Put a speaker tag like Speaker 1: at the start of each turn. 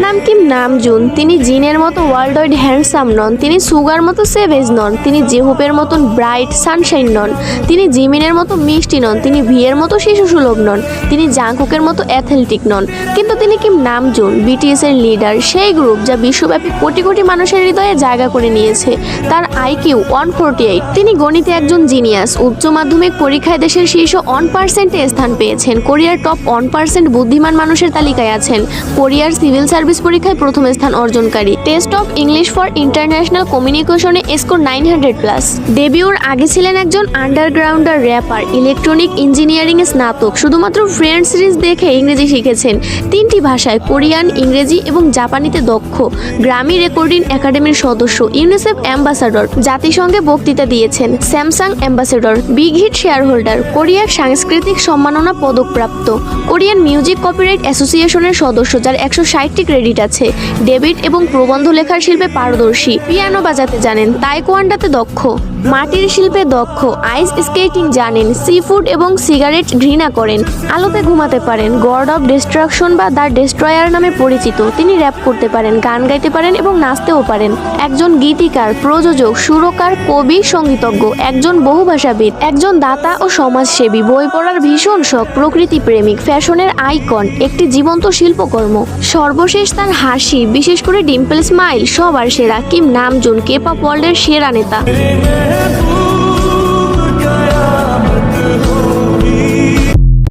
Speaker 1: নাম Kim Namjoon. তিনি জিনের মতো ওয়ার্ল্ড ওয়াইড হ্যান্ডসাম নন, তিনি সুগার মতো সেভেজ নন, তিনি জেহুপের মতন ব্রাইট সানশাইন নন, তিনি জিমিনের মতো মিষ্টি নন, তিনি ভিয়ের মতো শিশু সুলভ নন, তিনি জাংকুকের মতো অ্যাথলেটিক নন। কিন্তু তিনি কিম নামজুন, বিটিএস এর লিডার, সেই গ্রুপ যা বিশ্বব্যাপী কোটি কোটি মানুষের হৃদয়ে জায়গা করে নিয়েছে। তার আইকিউ 148। তিনি গণিতে একজন জিনিয়াস। উচ্চ মাধ্যমিক পরীক্ষায় দেশের শীর্ষ 1%-এ স্থান পেয়েছেন। কোরিয়ার টপ 1% বুদ্ধিমান মানুষের তালিকায় আছেন। কোরিয়ার সিভিল সার্ভিস পরীক্ষায় প্রথম স্থান অর্জনকারী। Test of English for international কমিউনিকেশনে স্কোর 900+। ডেবিউর আগে ছিলেন একজন আন্ডারগ্রাউন্ডার র্যাপার, ইলেকট্রনিক ইঞ্জিনিয়ারিং এ স্নাতক। শুধুমাত্র ফ্রেন্ডস সিরিজ দেখে ইংরেজি শিখেছেন। 3টি ভাষায় কোরিয়ান, ইংরেজি এবং জাপানিতে দক্ষ। গ্রামি রেকর্ডিং একাডেমির সদস্য, ইউনিসেফ অ্যাম্বাসাডর, জাতিসংঘে বক্তৃতা দিয়েছেন, Samsung ambassador, Big Hit shareholder, কোরিয়ার সাংস্কৃতিক সম্মাননা পদকপ্রাপ্ত, কোরিয়ান মিউজিক কপিরাইট অ্যাসোসিয়েশনের সদস্য, যার 160টি ক্রেডিট আছে। ডেবিট এবং প্রবন্ধ লেখার শিল্পে পারদর্শী। পিয়ানো বাজাতে জানেন, তাইকোয়ান্ডোতে দক্ষ, মাটির শিল্পে দক্ষ, আইস স্কেটিং জানেন, সি ফুড এবং সিগারেট ঘৃণা করেন, আলোতে ঘুমাতে পারেন, গড অফ ডিস্ট্রাকশন বা দ্য ডেস্ট্রয়ার নামে পরিচিত। তিনি র্যাপ করতে পারেন, গান গাইতে পারেন এবং নাচতেও পারেন। একজন গীতিকার, প্রযোজক, সুরকার, কবি, সঙ্গীতজ্ঞ, একজন বহুভাষাবিদ, একজন দাতা ও সমাজসেবী, বই পড়ার ভীষণ শখ, প্রকৃতি প্রেমিক, ফ্যাশনের আইকন, একটি জীবন্ত শিল্পকর্ম। সর্বশেষ তার হাসি, বিশেষ করে ডিম্পল স্মাইল, সবার সেরা। কিম নামজুন কেপপ ওয়ার্ল্ডের সেরা নেতা।